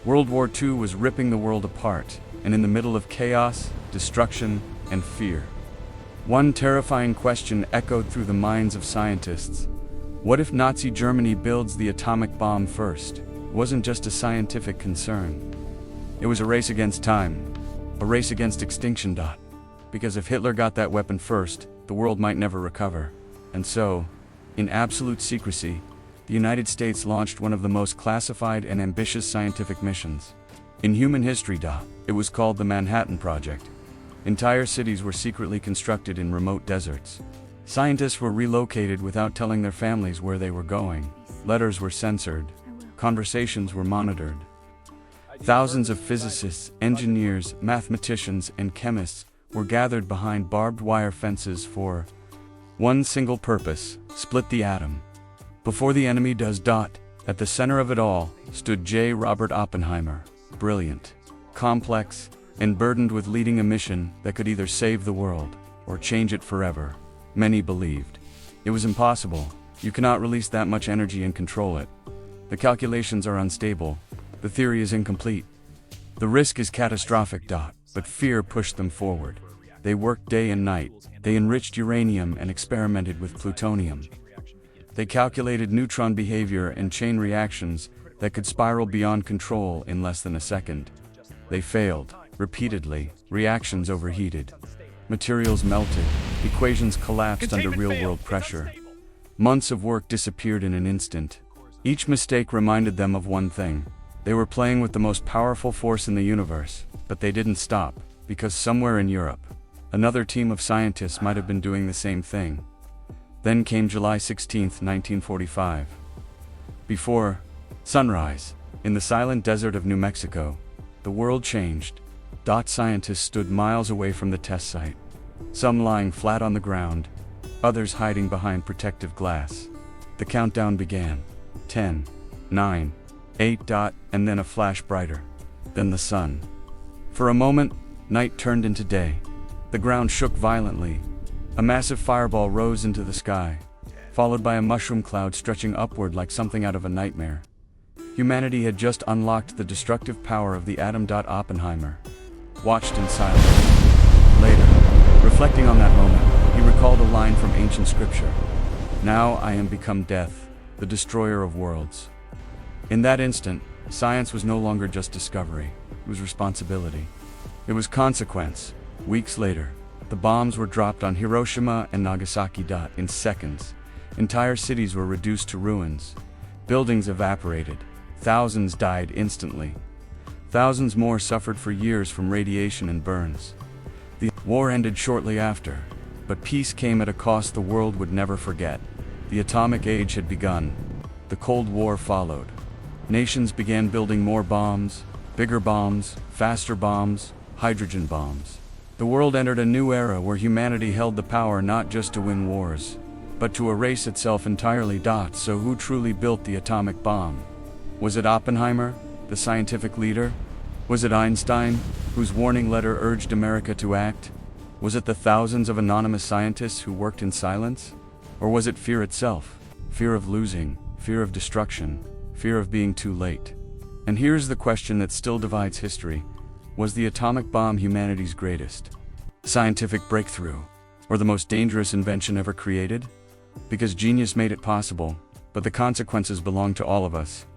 World War II was ripping the world apart, and in the middle of chaos, destruction, and fear, one terrifying question echoed through the minds of scientists. What if Nazi Germany builds the atomic bomb first? It wasn't just a scientific concern. It was a race against time, a race against extinction. Because if Hitler got that weapon first, the world might never recover. And so, in absolute secrecy, the United States launched one of the most classified and ambitious scientific missions in human history. It was called the Manhattan Project. Entire cities were secretly constructed in remote deserts. Scientists were relocated without telling their families where they were going. Letters were censored. Conversations were monitored. Thousands of physicists, engineers, mathematicians, and chemists were gathered behind barbed wire fences for one single purpose: split the atom before the enemy does. At the center of it all stood J. Robert Oppenheimer, brilliant, complex, and burdened with leading a mission that could either save the world or change it forever. Many believed it was impossible. You cannot release that much energy and control it. The calculations are unstable. The theory is incomplete. The risk is catastrophic. But fear pushed them forward. They worked day and night. They enriched uranium and experimented with plutonium. They calculated neutron behavior and chain reactions that could spiral beyond control in less than a second. They failed repeatedly. Reactions overheated. Materials melted. Equations collapsed under real-world pressure. Months of work disappeared in an instant. Each mistake reminded them of one thing. They were playing with the most powerful force in the universe, but they didn't stop, because somewhere in Europe, another team of scientists might have been doing the same thing. Then came July 16, 1945. Before sunrise, in the silent desert of New Mexico, the world changed. Scientists stood miles away from the test site, some lying flat on the ground, others hiding behind protective glass. The countdown began. 10, 9, 8. And then a flash brighter. Then the sun. For a moment, night turned into day. The ground shook violently. A massive fireball rose into the sky, followed by a mushroom cloud stretching upward like something out of a nightmare. Humanity had just unlocked the destructive power of the atom. Oppenheimer watched in silence. Later, reflecting on that moment, he recalled a line from ancient scripture. "Now I am become death, the destroyer of worlds." In that instant, science was no longer just discovery, it was responsibility. It was consequence. Weeks later, the bombs were dropped on Hiroshima and Nagasaki. In seconds, entire cities were reduced to ruins. Buildings evaporated. Thousands died instantly. Thousands more suffered for years from radiation and burns. The war ended shortly after, but peace came at a cost the world would never forget. The atomic age had begun. The Cold War followed. Nations began building more bombs, bigger bombs, faster bombs, hydrogen bombs. The world entered a new era where humanity held the power not just to win wars, but to erase itself entirely. So who truly built the atomic bomb? Was it Oppenheimer, the scientific leader? Was it Einstein, whose warning letter urged America to act? Was it the thousands of anonymous scientists who worked in silence? Or was it fear itself? Fear of losing, fear of destruction, fear of being too late. And here's the question that still divides history. Was the atomic bomb humanity's greatest scientific breakthrough, or the most dangerous invention ever created? Because genius made it possible, but the consequences belong to all of us.